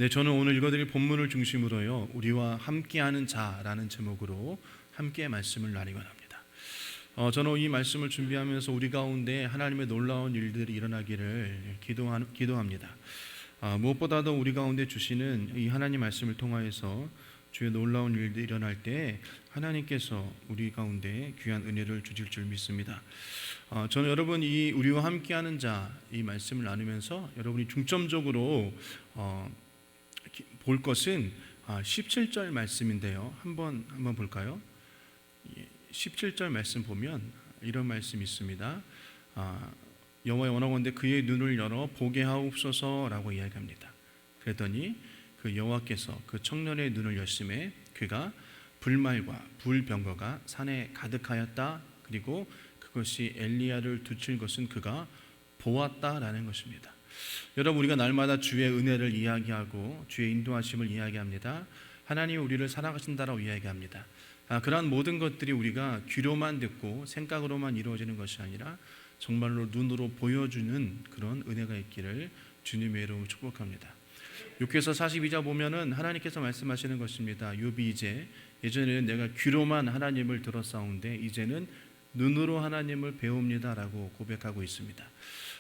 네, 저는 오늘 읽어드릴 본문을 중심으로요, 우리와 함께하는 자라는 제목으로 함께 말씀을 나누기 원합니다. 저는 이 말씀을 준비하면서 우리 가운데 하나님의 놀라운 일들이 일어나기를 기도합니다. 무엇보다도 우리 가운데 주시는 이 하나님 말씀을 통하여서 주의 놀라운 일들이 일어날 때 하나님께서 우리 가운데 귀한 은혜를 주실 줄 믿습니다. 저는 여러분 이 우리와 함께하는 자 이 말씀을 나누면서 여러분이 중점적으로 볼 것은 17절 말씀인데요. 한번 볼까요? 17절 말씀 보면 이런 말씀이 있습니다. 여호와의 원하건대 그의 눈을 열어 보게 하옵소서라고 이야기합니다. 그랬더니 그 여호와께서 그 청년의 눈을 여심해 그가 불말과 불병거가 산에 가득하였다. 그리고 그것이 엘리야를 두칠 것은 그가 보았다라는 것입니다. 여러분, 우리가 날마다 주의 은혜를 이야기하고 주의 인도하심을 이야기합니다. 하나님이 우리를 사랑하신다라고 이야기합니다. 그러한 모든 것들이 우리가 귀로만 듣고 생각으로만 이루어지는 것이 아니라 정말로 눈으로 보여주는 그런 은혜가 있기를 주님의 이름으로 축복합니다. 욥기서 42장 보면은 하나님께서 말씀하시는 것입니다. 욥이 이제 예전에는 내가 귀로만 하나님을 들었사온데 이제는 눈으로 하나님을 배웁니다라고 고백하고 있습니다.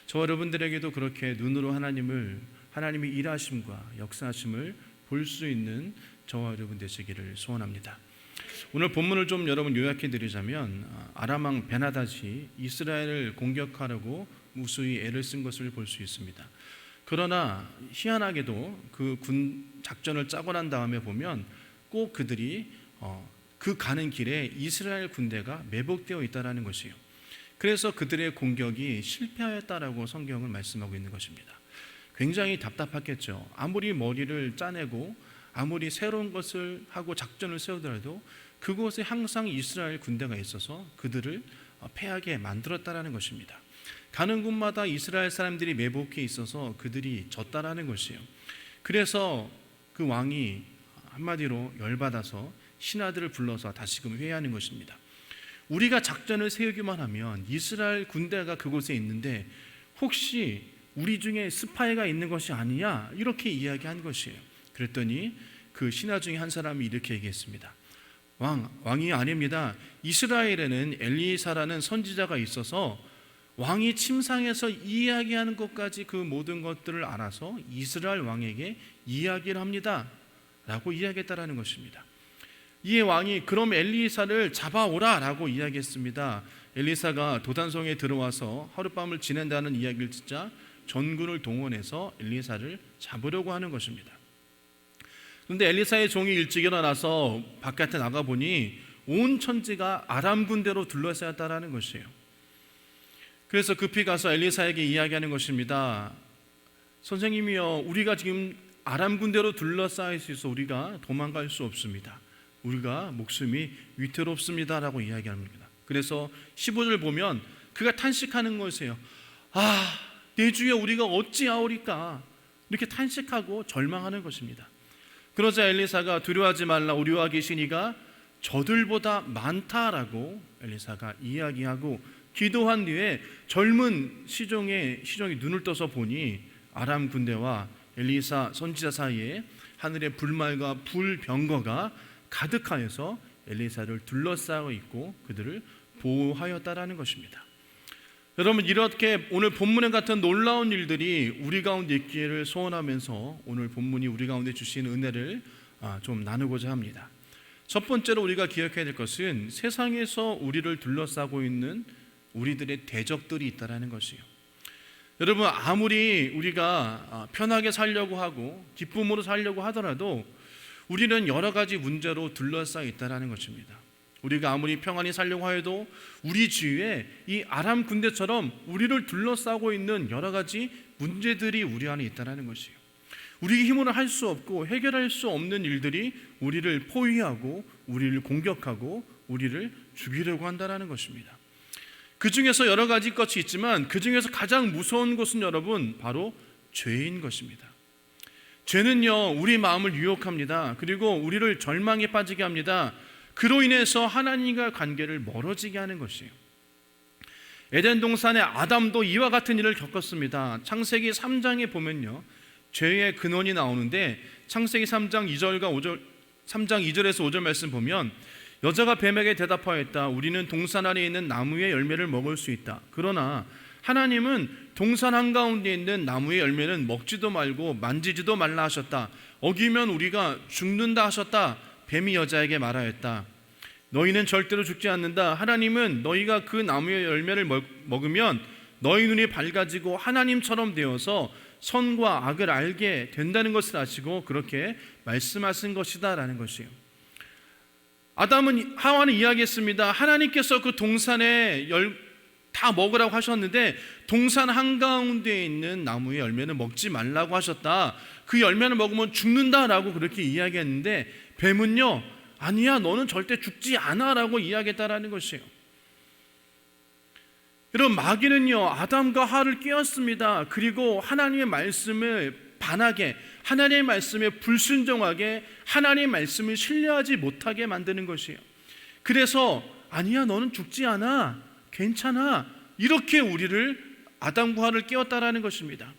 저 여러분들에게도 그렇게 눈으로 하나님의 일하심과 역사하심을 볼 수 있는 저와 여러분 되시기를 소원합니다. 오늘 본문을 좀 여러분 요약해 드리자면 아람 왕 베나닷이 이스라엘을 공격하려고 무수히 애를 쓴 것을 볼 수 있습니다. 그러나 희한하게도 그 군 작전을 짜고 난 다음에 보면 꼭 그들이 그 가는 길에 이스라엘 군대가 매복되어 있다는 것이에요. 그래서 그들의 공격이 실패하였다라고 성경은 말씀하고 있는 것입니다. 굉장히 답답했겠죠. 아무리 머리를 짜내고 아무리 새로운 것을 하고 작전을 세우더라도 그곳에 항상 이스라엘 군대가 있어서 그들을 패하게 만들었다라는 것입니다. 가는 곳마다 이스라엘 사람들이 매복해 있어서 그들이 졌다라는 것이에요. 그래서 그 왕이 한마디로 열받아서 신하들을 불러서 다시금 회의하는 것입니다. 우리가 작전을 세우기만 하면 이스라엘 군대가 그곳에 있는데 혹시 우리 중에 스파이가 있는 것이 아니냐 이렇게 이야기한 것이에요. 그랬더니 그 신하 중에 한 사람이 이렇게 얘기했습니다. 왕이 아닙니다. 이스라엘에는 엘리사라는 선지자가 있어서 왕이 침상에서 이야기하는 것까지 그 모든 것들을 알아서 이스라엘 왕에게 이야기를 합니다 라고 이야기했다라는 것입니다. 이에 왕이 그럼 엘리사를 잡아오라 라고 이야기했습니다. 엘리사가 도단성에 들어와서 하룻밤을 지낸다는 이야기를 듣자 전군을 동원해서 엘리사를 잡으려고 하는 것입니다. 그런데 엘리사의 종이 일찍 일어나서 바깥에 나가보니 온 천지가 아람 군대로 둘러싸였다는 것이에요. 그래서 급히 가서 엘리사에게 이야기하는 것입니다. 선생님이여, 우리가 지금 아람 군대로 둘러싸여 있어서 우리가 도망갈 수 없습니다. 우리가 목숨이 위태롭습니다 라고 이야기합니다. 그래서 15절 보면 그가 탄식하는 것이에요. 내 주여, 우리가 어찌하오리까, 이렇게 탄식하고 절망하는 것입니다. 그러자 엘리사가 두려워하지 말라, 우리와 계신 이가 저들보다 많다라고 엘리사가 이야기하고 기도한 뒤에 젊은 시종이 눈을 떠서 보니 아람 군대와 엘리사 선지자 사이에 하늘의 불말과 불병거가 가득하여서 엘리사를 둘러싸고 있고 그들을 보호하였다라는 것입니다. 여러분, 이렇게 오늘 본문에 같은 놀라운 일들이 우리 가운데 있기를 소원하면서 오늘 본문이 우리 가운데 주신 은혜를 좀 나누고자 합니다. 첫 번째로 우리가 기억해야 될 것은 세상에서 우리를 둘러싸고 있는 우리들의 대적들이 있다는 것이에요. 여러분, 아무리 우리가 편하게 살려고 하고 기쁨으로 살려고 하더라도 우리는 여러 가지 문제로 둘러싸여 있다는 것입니다. 우리가 아무리 평안히 살려고 해도 우리 주위에 이 아람 군대처럼 우리를 둘러싸고 있는 여러 가지 문제들이 우리 안에 있다는 것이에요. 우리 힘으로 할 수 없고 해결할 수 없는 일들이 우리를 포위하고 우리를 공격하고 우리를 죽이려고 한다는 것입니다. 그 중에서 여러 가지 것이 있지만 그 중에서 가장 무서운 것은 여러분 바로 죄인 것입니다. 죄는요, 우리 마음을 유혹합니다. 그리고 우리를 절망에 빠지게 합니다. 그로 인해서 하나님과 관계를 멀어지게 하는 것이에요. 에덴 동산의 아담도 이와 같은 일을 겪었습니다. 창세기 3장에 보면요, 죄의 근원이 나오는데 창세기 3장 2절에서 5절 말씀 보면 여자가 뱀에게 대답하였다. 우리는 동산 안에 있는 나무의 열매를 먹을 수 있다. 그러나 하나님은 동산 한가운데 있는 나무의 열매는 먹지도 말고 만지지도 말라 하셨다. 어기면 우리가 죽는다 하셨다. 뱀이 여자에게 말하였다. 너희는 절대로 죽지 않는다. 하나님은 너희가 그 나무의 열매를 먹으면 너희 눈이 밝아지고 하나님처럼 되어서 선과 악을 알게 된다는 것을 아시고 그렇게 말씀하신 것이다 라는 것이에요. 아담은 하와는 이야기했습니다. 하나님께서 그 동산에 다 먹으라고 하셨는데 동산 한가운데에 있는 나무의 열매는 먹지 말라고 하셨다. 그 열매를 먹으면 죽는다라고 그렇게 이야기했는데 뱀은요, 아니야 너는 절대 죽지 않아 라고 이야기했다라는 것이에요. 여러분, 마귀는요 아담과 하와를 깨웠습니다. 그리고 하나님의 말씀을 반하게, 하나님의 말씀에 불순종하게, 하나님의 말씀을 신뢰하지 못하게 만드는 것이에요. 그래서 아니야 너는 죽지 않아, 괜찮아, 이렇게 우리를, 아담과 하와를 깨웠다라는 것입니다.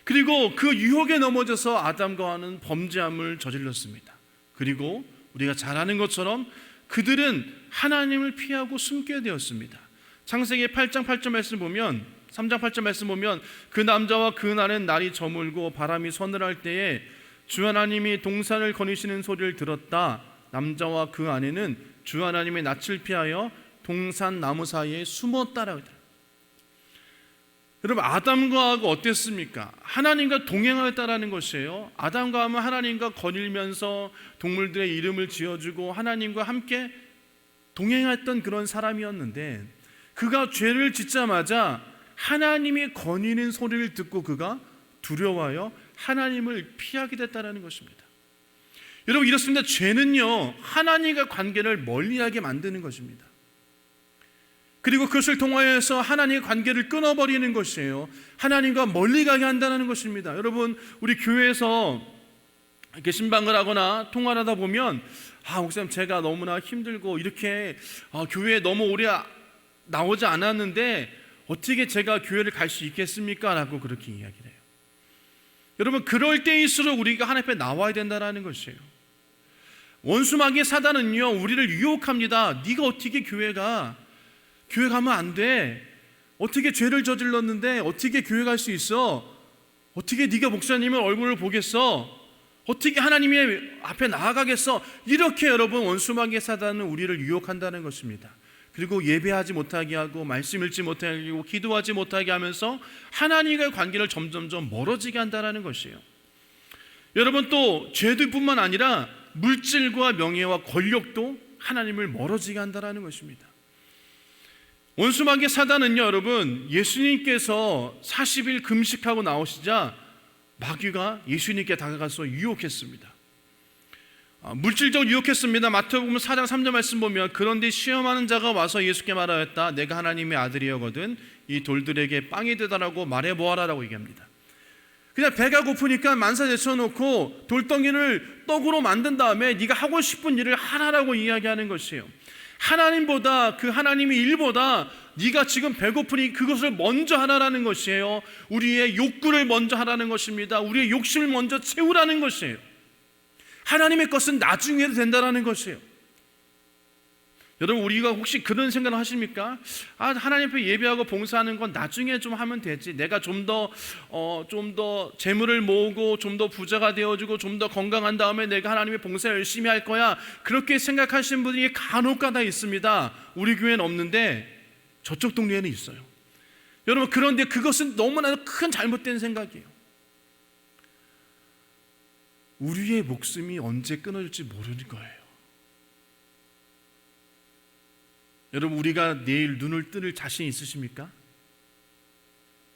그리고 그 유혹에 넘어져서 아담과 하와는 범죄함을 저질렀습니다. 그리고 우리가 잘 아는 것처럼 그들은 하나님을 피하고 숨게 되었습니다. 창세기 8장 8절 말씀 보면, 3장 8절 말씀 보면 그 남자와 그 날은 날이 저물고 바람이 서늘할 때에 주 하나님이 동산을 거니시는 소리를 들었다. 남자와 그 아내는 주 하나님의 낯을 피하여 동산 나무 사이에 숨었다라고 했다. 여러분, 아담과 하와가 어땠습니까? 하나님과 동행하였다라는 것이에요. 아담과 하와는 하나님과 거닐면서 동물들의 이름을 지어주고 하나님과 함께 동행했던 그런 사람이었는데 그가 죄를 짓자마자 하나님이 거니는 소리를 듣고 그가 두려워하여 하나님을 피하게 됐다는 것입니다. 여러분, 이렇습니다. 죄는요 하나님과 관계를 멀리하게 만드는 것입니다. 그리고 그것을 통하여서 하나님의 관계를 끊어버리는 것이에요. 하나님과 멀리 가게 한다는 것입니다. 여러분, 우리 교회에서 이렇게 신방을 하거나 통화를 하다 보면 목사님 제가 너무나 힘들고 이렇게 교회에 너무 오래 나오지 않았는데 어떻게 제가 교회를 갈 수 있겠습니까? 라고 그렇게 이야기를 해요. 여러분, 그럴 때일수록 우리가 하나님 앞에 나와야 된다는 것이에요. 원수 마귀의 사단은요 우리를 유혹합니다. 네가 어떻게 교회 가면 안 돼. 어떻게 죄를 저질렀는데 어떻게 교회 갈 수 있어? 어떻게 네가 목사님의 얼굴을 보겠어? 어떻게 하나님의 앞에 나아가겠어? 이렇게 여러분 원수 마귀의 사단은 우리를 유혹한다는 것입니다. 그리고 예배하지 못하게 하고 말씀 읽지 못하게 하고 기도하지 못하게 하면서 하나님과의 관계를 점점점 멀어지게 한다는 것이에요. 여러분, 또 죄들뿐만 아니라 물질과 명예와 권력도 하나님을 멀어지게 한다는 것입니다. 원수 마귀의 사단은요 여러분, 예수님께서 40일 금식하고 나오시자 마귀가 예수님께 다가가서 유혹했습니다. 물질적으로 유혹했습니다. 마태복음 4장 3절 말씀 보면 그런데 시험하는 자가 와서 예수께 말하였다. 내가 하나님의 아들이여거든 이 돌들에게 빵이 되다라고 말해보아라라고 얘기합니다. 그냥 배가 고프니까 만사 제쳐놓고 돌덩이를 떡으로 만든 다음에 네가 하고 싶은 일을 하라라고 이야기하는 것이에요. 하나님보다, 그 하나님의 일보다 네가 지금 배고프니 그것을 먼저 하라라는 것이에요. 우리의 욕구를 먼저 하라는 것입니다. 우리의 욕심을 먼저 채우라는 것이에요. 하나님의 것은 나중에 해도 된다는 것이에요. 여러분, 우리가 혹시 그런 생각을 하십니까? 하나님 앞에 예배하고 봉사하는 건 나중에 좀 하면 되지. 내가 좀 더 재물을 모으고 좀 더 부자가 되어주고 좀 더 건강한 다음에 내가 하나님의 봉사 열심히 할 거야. 그렇게 생각하시는 분이 간혹가다 있습니다. 우리 교회는 없는데 저쪽 동네에는 있어요. 여러분, 그런데 그것은 너무나도 큰 잘못된 생각이에요. 우리의 목숨이 언제 끊어질지 모르는 거예요. 여러분, 우리가 내일 눈을 뜰 자신 있으십니까?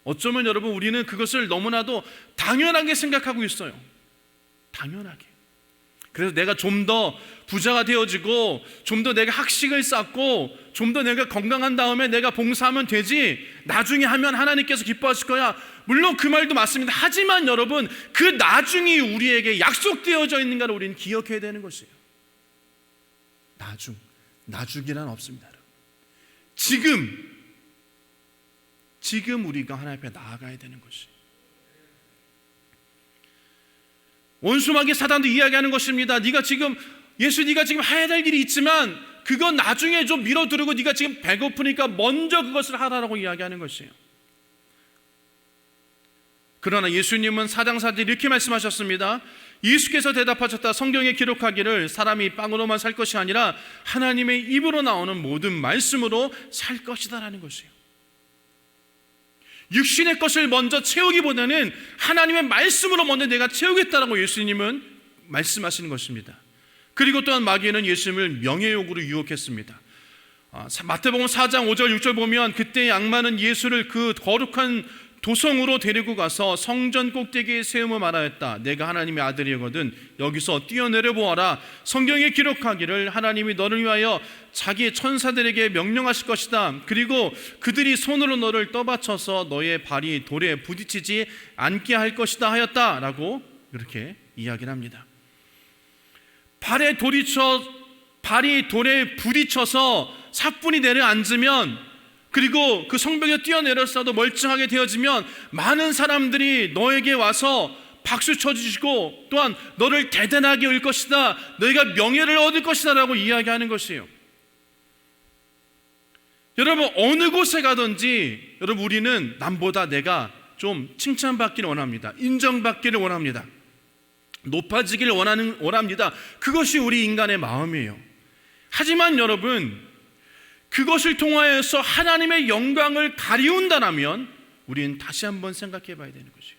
어쩌면 여러분 우리는 그것을 너무나도 당연하게 생각하고 있어요. 당연하게. 그래서 내가 좀 더 부자가 되어지고 좀 더 내가 학식을 쌓고 좀 더 내가 건강한 다음에 내가 봉사하면 되지, 나중에 하면 하나님께서 기뻐하실 거야. 물론 그 말도 맞습니다. 하지만 여러분, 그 나중이 우리에게 약속되어져 있는가를 우리는 기억해야 되는 것이에요. 나중이란 없습니다. 지금 우리가 하나님 앞에 나아가야 되는 것이. 원수마귀 사단도 이야기하는 것입니다. 네가 지금 해야 될 일이 있지만 그건 나중에 좀 미뤄두고 네가 지금 배고프니까 먼저 그것을 하라라고 이야기하는 것이에요. 그러나 예수님은 사장사들이 이렇게 말씀하셨습니다. 예수께서 대답하셨다. 성경에 기록하기를 사람이 빵으로만 살 것이 아니라 하나님의 입으로 나오는 모든 말씀으로 살 것이다 라는 것이에요. 육신의 것을 먼저 채우기보다는 하나님의 말씀으로 먼저 내가 채우겠다라고 예수님은 말씀하시는 것입니다. 그리고 또한 마귀는 예수님을 명예욕으로 유혹했습니다. 마태복음 4장 5절 6절 보면 그때 악마는 예수를 그 거룩한 도성으로 데리고 가서 성전 꼭대기에 세우며 말하였다. 내가 하나님의 아들이거든 여기서 뛰어내려 보아라. 성경에 기록하기를 하나님이 너를 위하여 자기 천사들에게 명령하실 것이다. 그리고 그들이 손으로 너를 떠받쳐서 너의 발이 돌에 부딪히지 않게 할 것이다 하였다 라고 그렇게 이야기를 합니다. 발이 돌에 부딪혀서 사뿐히 내려앉으면, 그리고 그 성벽에 뛰어내렸어도 멀쩡하게 되어지면 많은 사람들이 너에게 와서 박수 쳐주시고 또한 너를 대단하게 할 것이다, 너희가 명예를 얻을 것이다 라고 이야기하는 것이에요. 여러분, 어느 곳에 가든지 여러분 우리는 남보다 내가 좀 칭찬받기를 원합니다. 인정받기를 원합니다. 높아지기를 원합니다. 그것이 우리 인간의 마음이에요. 하지만 여러분, 그것을 통하여서 하나님의 영광을 가리운다면 우리는 다시 한번 생각해 봐야 되는 것이에요.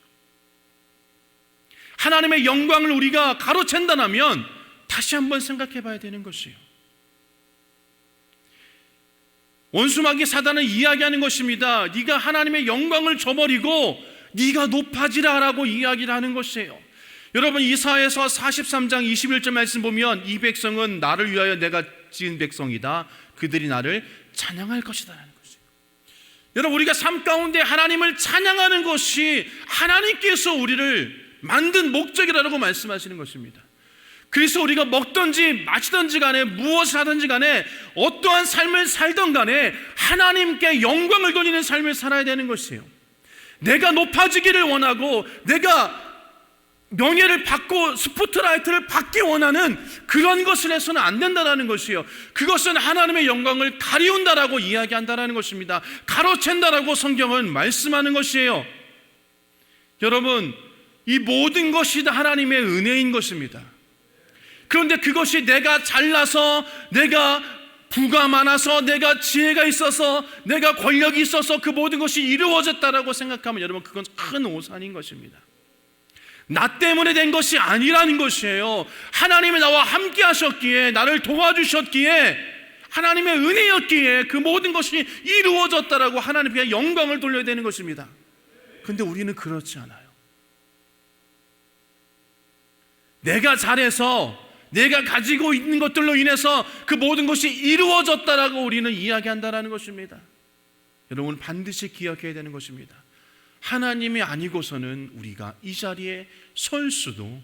하나님의 영광을 우리가 가로챈다면 다시 한번 생각해 봐야 되는 것이에요. 원수마귀 사단은 이야기하는 것입니다. 네가 하나님의 영광을 저버리고 네가 높아지라라고 이야기를 하는 것이에요. 여러분, 이사야서 43장 21절 말씀 보면 이 백성은 나를 위하여 내가 지은 백성이다. 그들이 나를 찬양할 것이다 라는 것이에요. 여러분, 우리가 삶 가운데 하나님을 찬양하는 것이 하나님께서 우리를 만든 목적이라고 말씀하시는 것입니다. 그래서 우리가 먹든지 마시든지 간에 무엇을 하든지 간에 어떠한 삶을 살던 간에 하나님께 영광을 돌리는 삶을 살아야 되는 것이에요. 내가 높아지기를 원하고 내가 명예를 받고 스포트라이트를 받기 원하는 그런 것을 해서는 안 된다는 것이에요. 그것은 하나님의 영광을 가리운다라고 이야기한다는 것입니다. 가로챈다라고 성경은 말씀하는 것이에요. 여러분, 이 모든 것이 다 하나님의 은혜인 것입니다. 그런데 그것이 내가 잘나서, 내가 부가 많아서, 내가 지혜가 있어서, 내가 권력이 있어서 그 모든 것이 이루어졌다라고 생각하면 여러분, 그건 큰 오산인 것입니다. 나 때문에 된 것이 아니라는 것이에요. 하나님이 나와 함께 하셨기에, 나를 도와주셨기에, 하나님의 은혜였기에 그 모든 것이 이루어졌다라고 하나님께 영광을 돌려야 되는 것입니다. 그런데 우리는 그렇지 않아요. 내가 잘해서, 내가 가지고 있는 것들로 인해서 그 모든 것이 이루어졌다라고 우리는 이야기한다는 것입니다. 여러분, 반드시 기억해야 되는 것입니다. 하나님이 아니고서는 우리가 이 자리에 설 수도,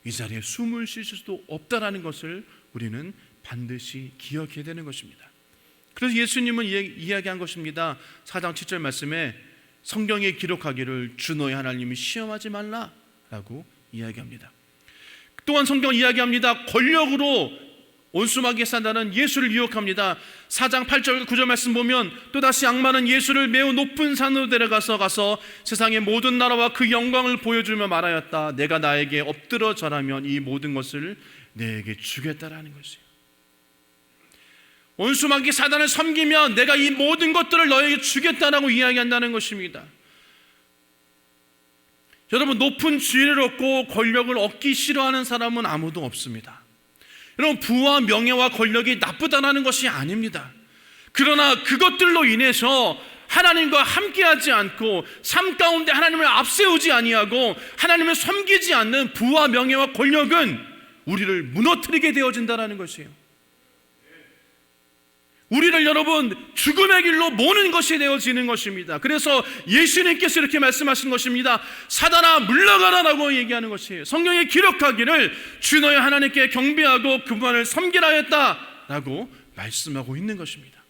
이 자리에 숨을 쉴 수도 없다라는 것을 우리는 반드시 기억해야 되는 것입니다. 그래서 예수님은 이야기한 것입니다. 4장 7절 말씀에 성경에 기록하기를 주 너의 하나님이 시험하지 말라라고 이야기합니다. 또한 성경 이야기합니다. 권력으로 원수마귀 사단은 예수를 유혹합니다. 4장 8절 9절 말씀 보면 또다시 악마는 예수를 매우 높은 산으로 데려가서 세상의 모든 나라와 그 영광을 보여주며 말하였다. 내가 나에게 엎드려 절하면 이 모든 것을 내게 주겠다라는 것이에요. 원수마귀 사단을 섬기면 내가 이 모든 것들을 너에게 주겠다라고 이야기한다는 것입니다. 여러분, 높은 지위를 얻고 권력을 얻기 싫어하는 사람은 아무도 없습니다. 여러분, 부와 명예와 권력이 나쁘다는 것이 아닙니다. 그러나 그것들로 인해서 하나님과 함께하지 않고 삶 가운데 하나님을 앞세우지 아니하고 하나님을 섬기지 않는 부와 명예와 권력은 우리를 무너뜨리게 되어진다는 것이에요. 우리를 여러분 죽음의 길로 모는 것이 되어지는 것입니다. 그래서 예수님께서 이렇게 말씀하신 것입니다. 사단아 물러가라라고 얘기하는 것이에요. 성경에 기록하기를 주 너의 하나님께 경배하고 그분을 섬기라 했다라고 말씀하고 있는 것입니다.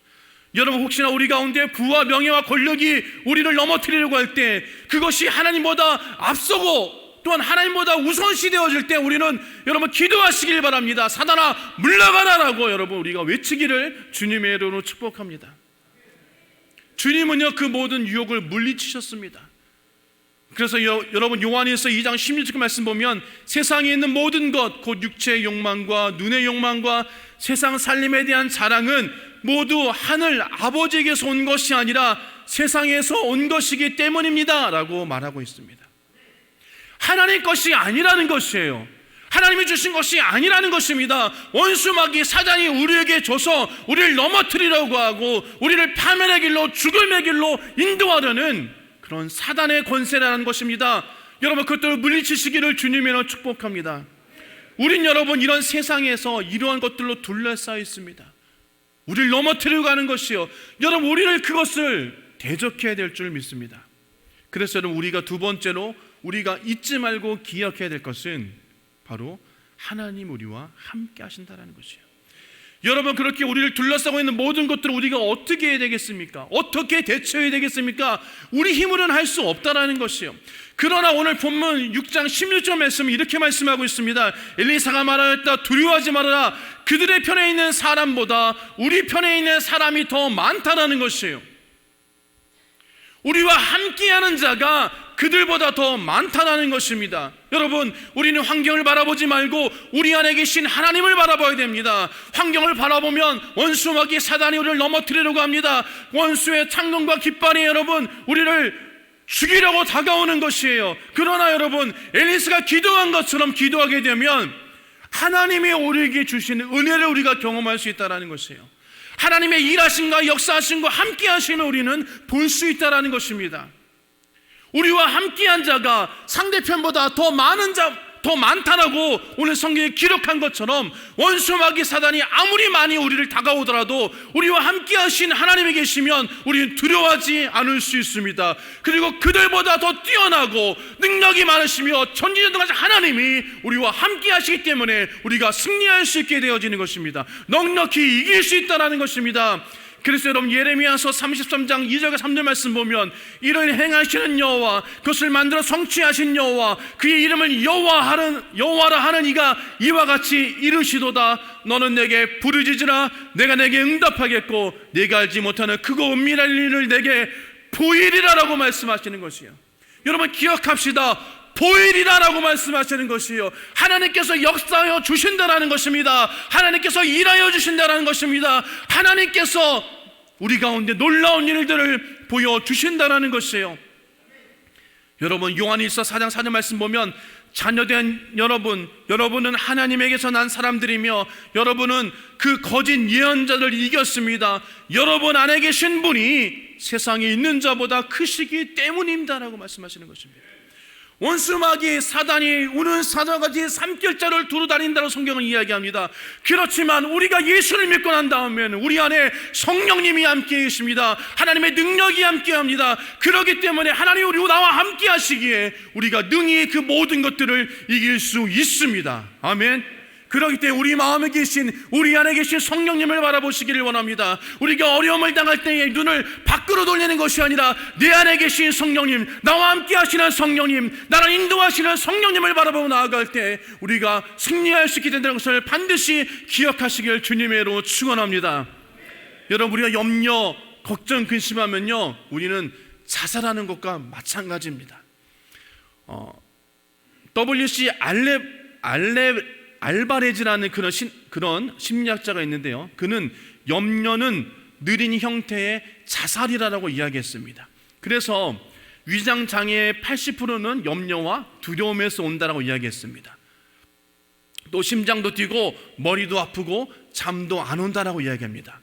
여러분, 혹시나 우리 가운데 부와 명예와 권력이 우리를 넘어뜨리려고 할 때 그것이 하나님보다 앞서고 또한 하나님보다 우선시 되어질 때 우리는 여러분 기도하시길 바랍니다. 사단아 물러가라라고 여러분 우리가 외치기를 주님의 이름으로 축복합니다. 주님은요 그 모든 유혹을 물리치셨습니다. 그래서 여러분 요한일서 2장 16절 말씀 보면 세상에 있는 모든 것 곧 육체의 욕망과 눈의 욕망과 세상 살림에 대한 자랑은 모두 하늘 아버지에게서 온 것이 아니라 세상에서 온 것이기 때문입니다 라고 말하고 있습니다. 하나님 것이 아니라는 것이에요. 하나님이 주신 것이 아니라는 것입니다. 원수 마귀 사단이 우리에게 줘서 우리를 넘어뜨리려고 하고 우리를 파멸의 길로 죽음의 길로 인도하려는 그런 사단의 권세라는 것입니다. 여러분 그것들을 물리치시기를 주님으로 축복합니다. 우린 여러분 이런 세상에서 이러한 것들로 둘러싸여 있습니다. 우리를 넘어뜨리려고 하는 것이요, 여러분 우리를 그것을 대적해야 될 줄 믿습니다. 그래서 여러분 우리가 두 번째로 우리가 잊지 말고 기억해야 될 것은 바로 하나님 우리와 함께 하신다는 것이에요. 여러분 그렇게 우리를 둘러싸고 있는 모든 것들을 우리가 어떻게 해야 되겠습니까? 어떻게 대처해야 되겠습니까? 우리 힘으로는 할 수 없다라는 것이에요. 그러나 오늘 본문 6장 16절 말씀은 이렇게 말씀하고 있습니다. 엘리사가 말하였다. 두려워하지 말아라. 그들의 편에 있는 사람보다 우리 편에 있는 사람이 더 많다라는 것이에요. 우리와 함께하는 자가 그들보다 더 많다는 것입니다. 여러분 우리는 환경을 바라보지 말고 우리 안에 계신 하나님을 바라봐야 됩니다. 환경을 바라보면 원수 마귀 사단이 우리를 넘어뜨리려고 합니다. 원수의 창론과 깃발이 여러분 우리를 죽이려고 다가오는 것이에요. 그러나 여러분 엘리사가 기도한 것처럼 기도하게 되면 하나님이 우리에게 주시는 은혜를 우리가 경험할 수 있다는 것이에요. 하나님의 일하심과 역사하심과 함께 하심을 우리는 볼 수 있다는 것입니다. 우리와 함께한 자가 상대편보다 더 많다라고 오늘 성경에 기록한 것처럼 원수 마귀 사단이 아무리 많이 우리를 다가오더라도 우리와 함께 하신 하나님이 계시면 우리는 두려워하지 않을 수 있습니다. 그리고 그들보다 더 뛰어나고 능력이 많으시며 전지전능하신 하나님이 우리와 함께 하시기 때문에 우리가 승리할 수 있게 되어지는 것입니다. 넉넉히 이길 수 있다는 것입니다. 그래서 여러분 예레미야서 33장 2절과 3절 말씀 보면 이를 행하시는 여호와, 그것을 만들어 성취하신 여호와, 그의 이름을 여호와라 하는 이가 이와 같이 이르시도다. 너는 내게 부르짖으라. 내가 내게 응답하겠고 네가 알지 못하는 크고 은밀한 일을 내게 보이리라라고 말씀하시는 것이에요. 여러분 기억합시다. 보이리라라고 말씀하시는 것이에요. 하나님께서 역사하여 주신다라는 것입니다. 하나님께서 일하여 주신다라는 것입니다. 하나님께서 우리 가운데 놀라운 일들을 보여주신다라는 것이에요. 여러분 요한일서 4장 4절 말씀 보면 자녀된 여러분은 하나님에게서 난 사람들이며 여러분은 그 거짓 예언자를 이겼습니다. 여러분 안에 계신 분이 세상에 있는 자보다 크시기 때문입니다라고 말씀하시는 것입니다. 원수 마귀 사단이 우는 사자같이 삼킬자를 두루 다닌다고 성경은 이야기합니다. 그렇지만 우리가 예수를 믿고 난 다음에는 우리 안에 성령님이 함께 계십니다. 하나님의 능력이 함께 합니다. 그렇기 때문에 하나님이 나와 함께 하시기에 우리가 능히 그 모든 것들을 이길 수 있습니다. 아멘. 그렇기 때문에 우리 마음에 계신 우리 안에 계신 성령님을 바라보시기를 원합니다. 우리가 어려움을 당할 때에 눈을 밖으로 돌리는 것이 아니라 내 안에 계신 성령님, 나와 함께 하시는 성령님, 나를 인도하시는 성령님을 바라보고 나아갈 때 우리가 승리할 수 있게 된다는 것을 반드시 기억하시길 주님의 이름으로 축원합니다. 여러분 우리가 염려, 걱정, 근심하면요 우리는 자살하는 것과 마찬가지입니다. W.C. 알바레즈라는 그런 심리학자가 있는데요, 그는 염려는 느린 형태의 자살이라고 이야기했습니다. 그래서 위장장애의 80%는 염려와 두려움에서 온다라고 이야기했습니다. 또 심장도 뛰고 머리도 아프고 잠도 안 온다라고 이야기합니다.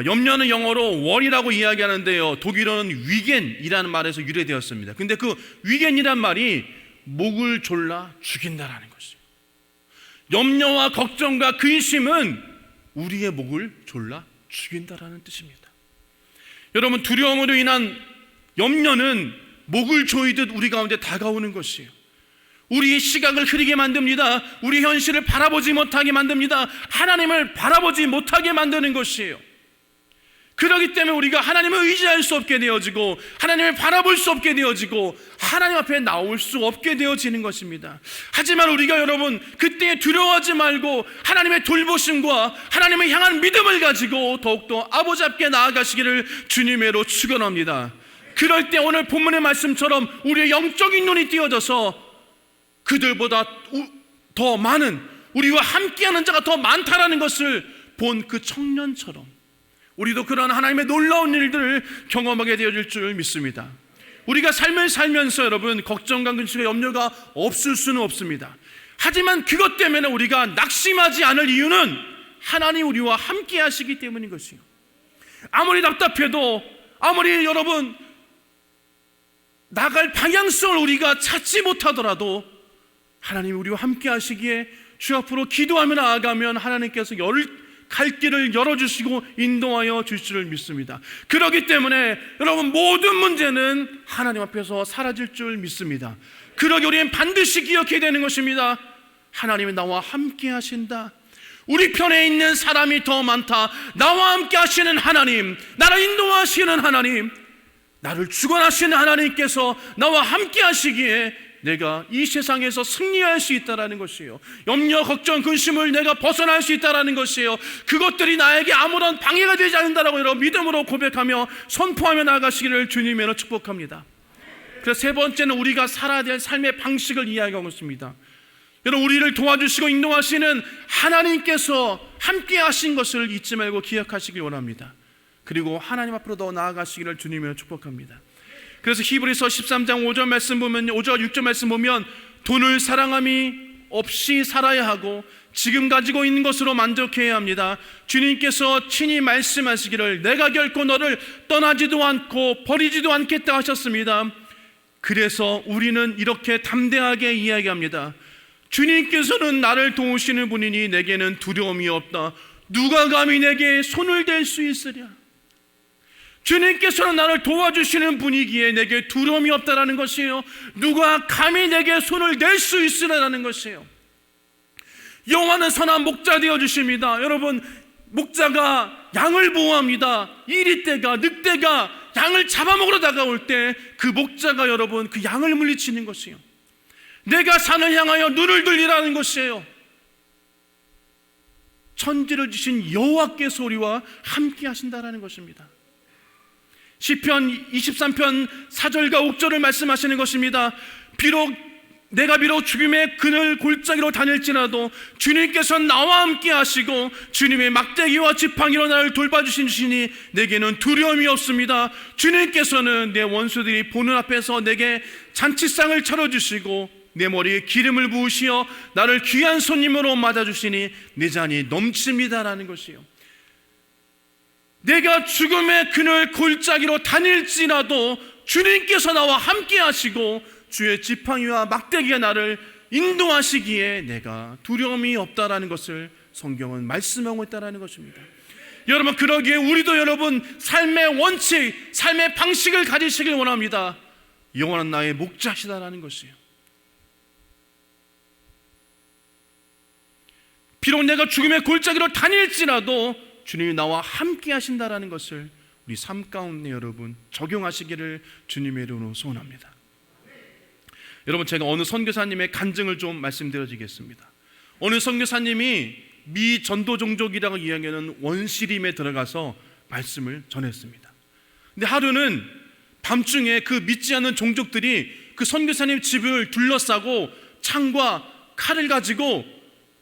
염려는 영어로 worry라고 이야기하는데요, 독일어는 위겐이라는 말에서 유래되었습니다. 근데 그 위겐이란 말이 목을 졸라 죽인다라는 것입니다. 염려와 걱정과 근심은 우리의 목을 졸라 죽인다라는 뜻입니다. 여러분 두려움으로 인한 염려는 목을 조이듯 우리 가운데 다가오는 것이에요. 우리의 시각을 흐리게 만듭니다. 우리 현실을 바라보지 못하게 만듭니다. 하나님을 바라보지 못하게 만드는 것이에요. 그렇기 때문에 우리가 하나님을 의지할 수 없게 되어지고 하나님을 바라볼 수 없게 되어지고 하나님 앞에 나올 수 없게 되어지는 것입니다. 하지만 우리가 여러분 그때 두려워하지 말고 하나님의 돌보심과 하나님을 향한 믿음을 가지고 더욱더 아버지 앞에 나아가시기를 주님의로 축원합니다. 그럴 때 오늘 본문의 말씀처럼 우리의 영적인 눈이 띄어져서 그들보다 더 많은, 우리와 함께하는 자가 더 많다라는 것을 본 그 청년처럼 우리도 그런 하나님의 놀라운 일들을 경험하게 되어질 줄 믿습니다. 우리가 삶을 살면서 여러분 걱정과 근심과 염려가 없을 수는 없습니다. 하지만 그것 때문에 우리가 낙심하지 않을 이유는 하나님 우리와 함께 하시기 때문인 것이요, 아무리 답답해도, 아무리 여러분 나갈 방향성을 우리가 찾지 못하더라도 하나님이 우리와 함께 하시기에 주 앞으로 기도하며 나아가면 하나님께서 갈 길을 열어주시고 인도하여 주실 줄 믿습니다. 그렇기 때문에 여러분 모든 문제는 하나님 앞에서 사라질 줄 믿습니다. 그러기 우리는 반드시 기억해야 되는 것입니다. 하나님이 나와 함께 하신다. 우리 편에 있는 사람이 더 많다. 나와 함께 하시는 하나님, 나를 인도하시는 하나님, 나를 주관하시는 하나님께서 나와 함께 하시기에 내가 이 세상에서 승리할 수 있다는 것이에요. 염려, 걱정, 근심을 내가 벗어날 수 있다는 것이에요. 그것들이 나에게 아무런 방해가 되지 않는다라고 여러분 믿음으로 고백하며 선포하며 나아가시기를 주님으로 축복합니다. 그래서 세 번째는 우리가 살아야 될 삶의 방식을 이야기하고 있습니다. 여러분 우리를 도와주시고 인도하시는 하나님께서 함께 하신 것을 잊지 말고 기억하시길 원합니다. 그리고 하나님 앞으로 더 나아가시기를 주님으로 축복합니다. 그래서 히브리서 13장 5절 말씀 보면, 5절 6절 말씀 보면 돈을 사랑함이 없이 살아야 하고 지금 가지고 있는 것으로 만족해야 합니다. 주님께서 친히 말씀하시기를 내가 결코 너를 떠나지도 않고 버리지도 않겠다 하셨습니다. 그래서 우리는 이렇게 담대하게 이야기합니다. 주님께서는 나를 도우시는 분이니 내게는 두려움이 없다. 누가 감히 내게 손을 댈 수 있으랴. 주님께서는 나를 도와주시는 분이기에 내게 두려움이 없다라는 것이에요. 누가 감히 내게 손을 댈 수 있으라는 것이에요. 여호와는 선한 목자 되어 주십니다. 여러분 목자가 양을 보호합니다. 이리떼가 늑대가 양을 잡아먹으러 다가올 때 그 목자가 여러분 그 양을 물리치는 것이에요. 내가 산을 향하여 눈을 들리라는 것이에요. 천지를 주신 여호와께서 우리와 함께 하신다라는 것입니다. 시편 23편 4절과 5절을 말씀하시는 것입니다. 내가 비록 죽음의 그늘 골짜기로 다닐지라도 주님께서는 나와 함께 하시고 주님의 막대기와 지팡이로 나를 돌봐주시니 내게는 두려움이 없습니다. 주님께서는 내 원수들이 보는 앞에서 내게 잔치상을 차려주시고 내 머리에 기름을 부으시어 나를 귀한 손님으로 맞아주시니 내 잔이 넘칩니다라는 것이요, 내가 죽음의 그늘 골짜기로 다닐지라도 주님께서 나와 함께 하시고 주의 지팡이와 막대기가 나를 인도하시기에 내가 두려움이 없다라는 것을 성경은 말씀하고 있다는 것입니다. 여러분 그러기에 우리도 여러분 삶의 원칙, 삶의 방식을 가지시길 원합니다. 영원한 나의 목자시다라는 것이에요. 비록 내가 죽음의 골짜기로 다닐지라도 주님이 나와 함께 하신다라는 것을 우리 삶 가운데 여러분 적용하시기를 주님의 이름으로 소원합니다. 여러분 제가 어느 선교사님의 간증을 좀 말씀드리겠습니다. 어느 선교사님이 미 전도 종족이라고 이야기하는 원시림에 들어가서 말씀을 전했습니다. 근데 하루는 밤중에 그 믿지 않는 종족들이 그 선교사님 집을 둘러싸고 창과 칼을 가지고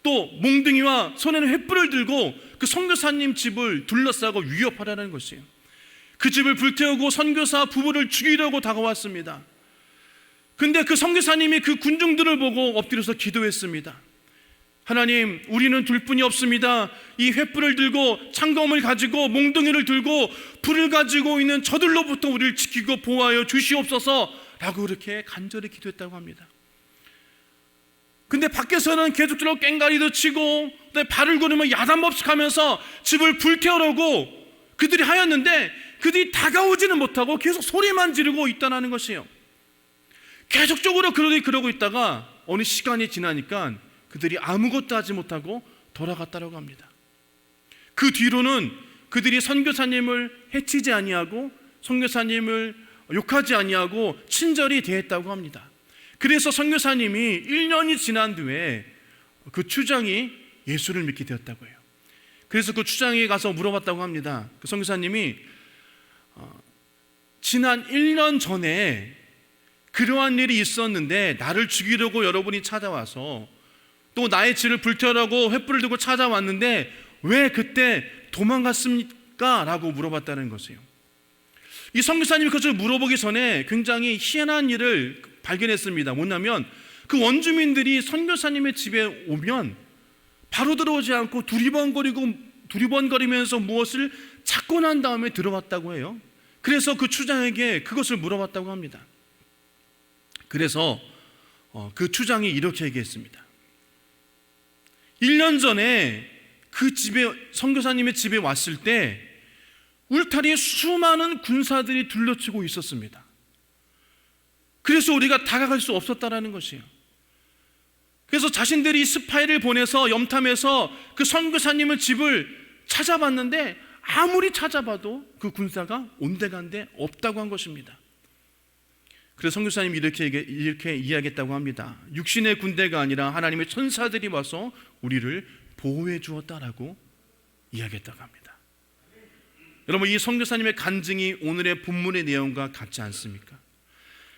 또 몽둥이와 손에는 횃불을 들고 그 선교사님 집을 둘러싸고 위협하라는 것이에요. 그 집을 불태우고 선교사 부부를 죽이려고 다가왔습니다. 근데 그 선교사님이 그 군중들을 보고 엎드려서 기도했습니다. 하나님, 우리는 둘 뿐이 없습니다. 이 횃불을 들고 창검을 가지고 몽둥이를 들고 불을 가지고 있는 저들로부터 우리를 지키고 보호하여 주시옵소서 라고 그렇게 간절히 기도했다고 합니다. 근데 밖에서는 계속적으로 꽹가리도 치고 발을 구르며 야단법석하면서 집을 불태우려고 그들이 하였는데 그들이 다가오지는 못하고 계속 소리만 지르고 있다는 것이에요. 계속적으로 그러고 있다가 어느 시간이 지나니까 그들이 아무것도 하지 못하고 돌아갔다고 합니다. 그 뒤로는 그들이 선교사님을 해치지 아니하고 선교사님을 욕하지 아니하고 친절히 대했다고 합니다. 그래서 선교사님이 1년이 지난 뒤에 그 추장이 예수를 믿게 되었다고 해요. 그래서 그 추장에 가서 물어봤다고 합니다. 그 선교사님이 지난 1년 전에 그러한 일이 있었는데 나를 죽이려고 여러분이 찾아와서 또 나의 집을 불태우라고 횃불을 들고 찾아왔는데 왜 그때 도망갔습니까? 라고 물어봤다는 것이에요. 이 선교사님이 그것을 물어보기 전에 굉장히 희한한 일을 발견했습니다. 뭐냐면 그 원주민들이 선교사님의 집에 오면 바로 들어오지 않고 두리번거리면서 무엇을 찾고 난 다음에 들어왔다고 해요. 그래서 그 추장에게 그것을 물어봤다고 합니다. 그래서 그 추장이 이렇게 얘기했습니다. 1년 전에 그 집에 선교사님의 집에 왔을 때 울타리에 수많은 군사들이 둘러치고 있었습니다. 그래서 우리가 다가갈 수 없었다라는 것이에요. 그래서 자신들이 스파이를 보내서 염탐해서 그 선교사님의 집을 찾아봤는데 아무리 찾아봐도 그 군사가 온데간데 없다고 한 것입니다. 그래서 선교사님이 이렇게 이야기했다고 합니다. 육신의 군대가 아니라 하나님의 천사들이 와서 우리를 보호해 주었다라고 이야기했다고 합니다. 여러분, 이 선교사님의 간증이 오늘의 본문의 내용과 같지 않습니까?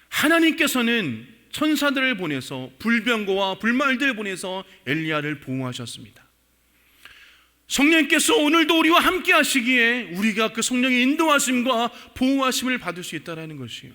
하나님께서는 천사들을 보내서 불병거와 불말들을 보내서 엘리야를 보호하셨습니다. 성령께서 오늘도 우리와 함께 하시기에 우리가 그 성령의 인도하심과 보호하심을 받을 수 있다는 것이에요.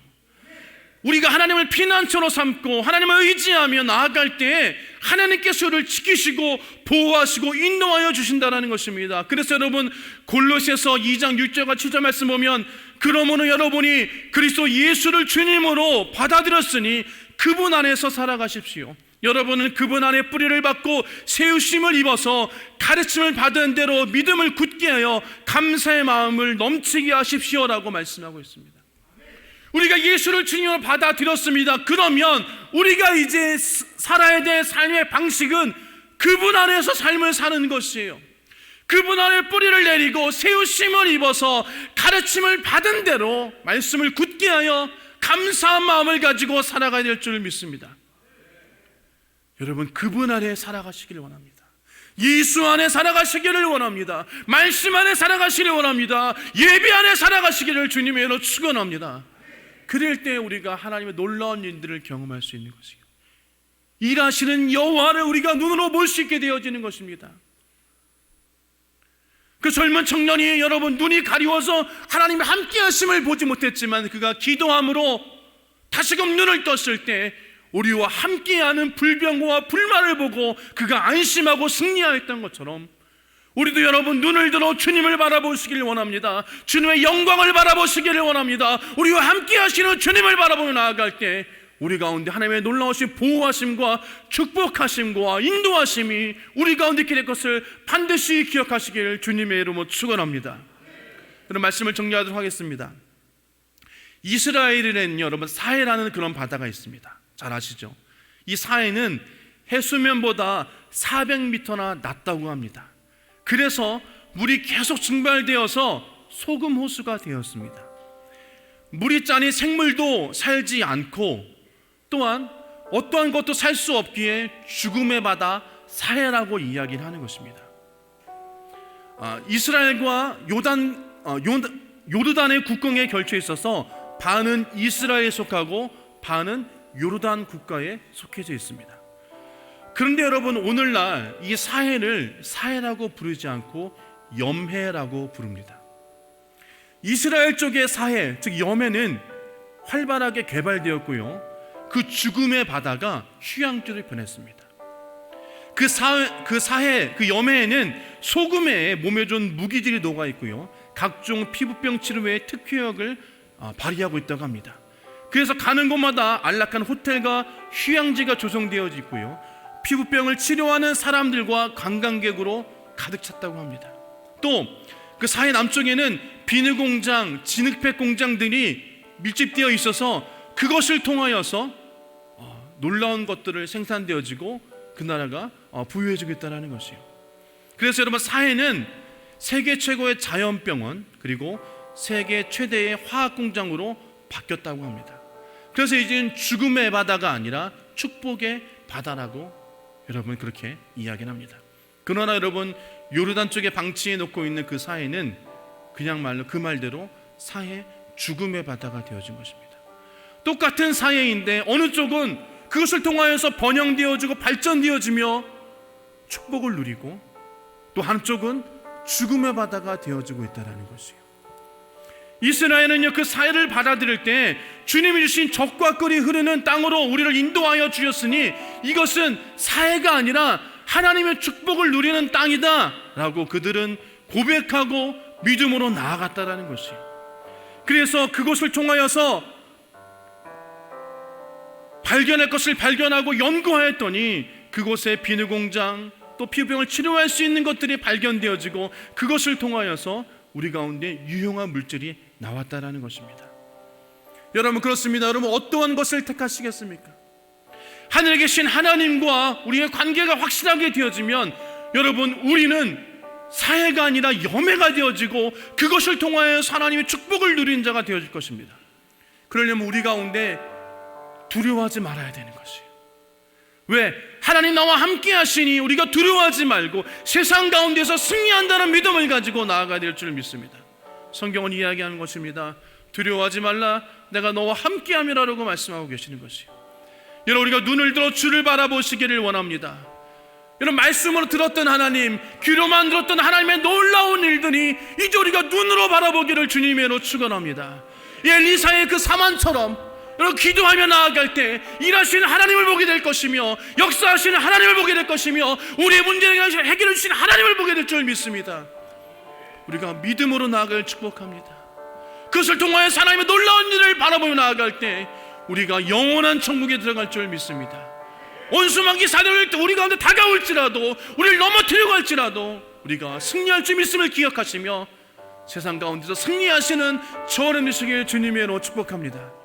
우리가 하나님을 피난처로 삼고 하나님을 의지하며 나아갈 때 하나님께서 우리를 지키시고 보호하시고 인도하여 주신다는 것입니다. 그래서 여러분, 골로새서 2장 6절과 7절 말씀 보면 그러므로 여러분이 그리스도 예수를 주님으로 받아들였으니 그분 안에서 살아가십시오. 여러분은 그분 안에 뿌리를 받고 세우심을 입어서 가르침을 받은 대로 믿음을 굳게 하여 감사의 마음을 넘치게 하십시오라고 말씀하고 있습니다. 우리가 예수를 주님으로 받아들였습니다. 그러면 우리가 이제 살아야 될 삶의 방식은 그분 안에서 삶을 사는 것이에요. 그분 안에 뿌리를 내리고 세우심을 입어서 가르침을 받은 대로 말씀을 굳게 하여 감사한 마음을 가지고 살아가야 될 줄 믿습니다. 여러분, 그분 안에 살아가시기를 원합니다. 예수 안에 살아가시기를 원합니다. 말씀 안에 살아가시기를 원합니다. 예배 안에 살아가시기를 주님의 이름으로 축원합니다. 그럴 때 우리가 하나님의 놀라운 일들을 경험할 수 있는 것이에요. 일하시는 여호와를 우리가 눈으로 볼 수 있게 되어지는 것입니다. 그 젊은 청년이 여러분 눈이 가리워서 하나님의 함께 하심을 보지 못했지만 그가 기도함으로 다시금 눈을 떴을 때 우리와 함께하는 불병거와 불말을 보고 그가 안심하고 승리하였던 것처럼 우리도 여러분 눈을 들어 주님을 바라보시기를 원합니다. 주님의 영광을 바라보시기를 원합니다. 우리와 함께 하시는 주님을 바라보며 나아갈 때 우리 가운데 하나님의 놀라우신 보호하심과 축복하심과 인도하심이 우리 가운데 있게 될 것을 반드시 기억하시기를 주님의 이름으로 축원합니다. 그런 말씀을 정리하도록 하겠습니다. 이스라엘에는 여러분 사해라는 그런 바다가 있습니다. 잘 아시죠? 이 사해는 해수면보다 400m나 낮다고 합니다. 그래서 물이 계속 증발되어서 소금 호수가 되었습니다. 물이 짜니 생물도 살지 않고 또한 어떠한 것도 살 수 없기에 죽음의 바다 사해라고 이야기를 하는 것입니다. 이스라엘과 요르단의 국경에 걸쳐 있어서 반은 이스라엘에 속하고 반은 요르단 국가에 속해져 있습니다. 그런데 여러분, 오늘날 이 사해를 사해라고 부르지 않고 염해라고 부릅니다. 이스라엘 쪽의 사해, 즉 염해는 활발하게 개발되었고요, 그 죽음의 바다가 휴양지로 변했습니다. 그 사해, 그 염해에는 소금에 몸에 좋은 무기질이 녹아 있고요, 각종 피부병 치료에 특효약을 발휘하고 있다고 합니다. 그래서 가는 곳마다 안락한 호텔과 휴양지가 조성되어 있고요, 피부병을 치료하는 사람들과 관광객으로 가득 찼다고 합니다. 또 그 사해 남쪽에는 비누 공장, 진흙팩 공장들이 밀집되어 있어서 그것을 통하여서 놀라운 것들을 생산되어지고 그 나라가 부유해지고 있다는 것이에요. 그래서 여러분, 사해는 세계 최고의 자연병원 그리고 세계 최대의 화학공장으로 바뀌었다고 합니다. 그래서 이제는 죽음의 바다가 아니라 축복의 바다라고 여러분 그렇게 이야기를 합니다. 그러나 여러분 요르단 쪽에 방치해 놓고 있는 그 사해는 그냥 말로 그 말대로 사해 죽음의 바다가 되어진 것입니다. 똑같은 사해인데 어느 쪽은 그것을 통하여서 번영되어지고 발전되어지며 축복을 누리고 또 한쪽은 죽음의 바다가 되어지고 있다는 것이에요. 이스라엘은요 그 사해를 받아들일 때 주님이 주신 적과 꿀이 흐르는 땅으로 우리를 인도하여 주셨으니 이것은 사해가 아니라 하나님의 축복을 누리는 땅이다 라고 그들은 고백하고 믿음으로 나아갔다라는 것이에요. 그래서 그것을 통하여서 발견할 것을 발견하고 연구하였더니 그곳에 비누공장 또 피부병을 치료할 수 있는 것들이 발견되어지고 그것을 통하여서 우리 가운데 유용한 물질이 나왔다라는 것입니다. 여러분 그렇습니다. 여러분 어떠한 것을 택하시겠습니까? 하늘에 계신 하나님과 우리의 관계가 확실하게 되어지면 여러분 우리는 사해가 아니라 염해가 되어지고 그것을 통하여 하나님의 축복을 누리는 자가 되어질 것입니다. 그러려면 우리 가운데 두려워하지 말아야 되는 것이에요. 왜? 하나님 나와 함께 하시니 우리가 두려워하지 말고 세상 가운데서 승리한다는 믿음을 가지고 나아가야 될 줄 믿습니다. 성경은 이야기하는 것입니다. 두려워하지 말라 내가 너와 함께 함이라고 말씀하고 계시는 것이에요. 여러분 우리가 눈을 들어 주를 바라보시기를 원합니다. 여러분 말씀으로 들었던 하나님, 귀로만 들었던 하나님의 놀라운 일들이 이제 우리가 눈으로 바라보기를 주님으로 축원합니다. 엘리사의 그 사만처럼 여러분 기도하며 나아갈 때 일하시는 하나님을 보게 될 것이며 역사하시는 하나님을 보게 될 것이며 우리의 문제를 해결해 주시는 하나님을 보게 될 줄 믿습니다. 우리가 믿음으로 나아갈 축복합니다. 그것을 통하여 하나님의 놀라운 일을 바라보며 나아갈 때 우리가 영원한 천국에 들어갈 줄 믿습니다. 원수만기 사대를 우리 가운데 다가올지라도 우리를 넘어뜨리고 할지라도 우리가 승리할 줄 믿음을 기억하시며 세상 가운데서 승리하시는 저를 믿으시길 주님의 이름으로 축복합니다.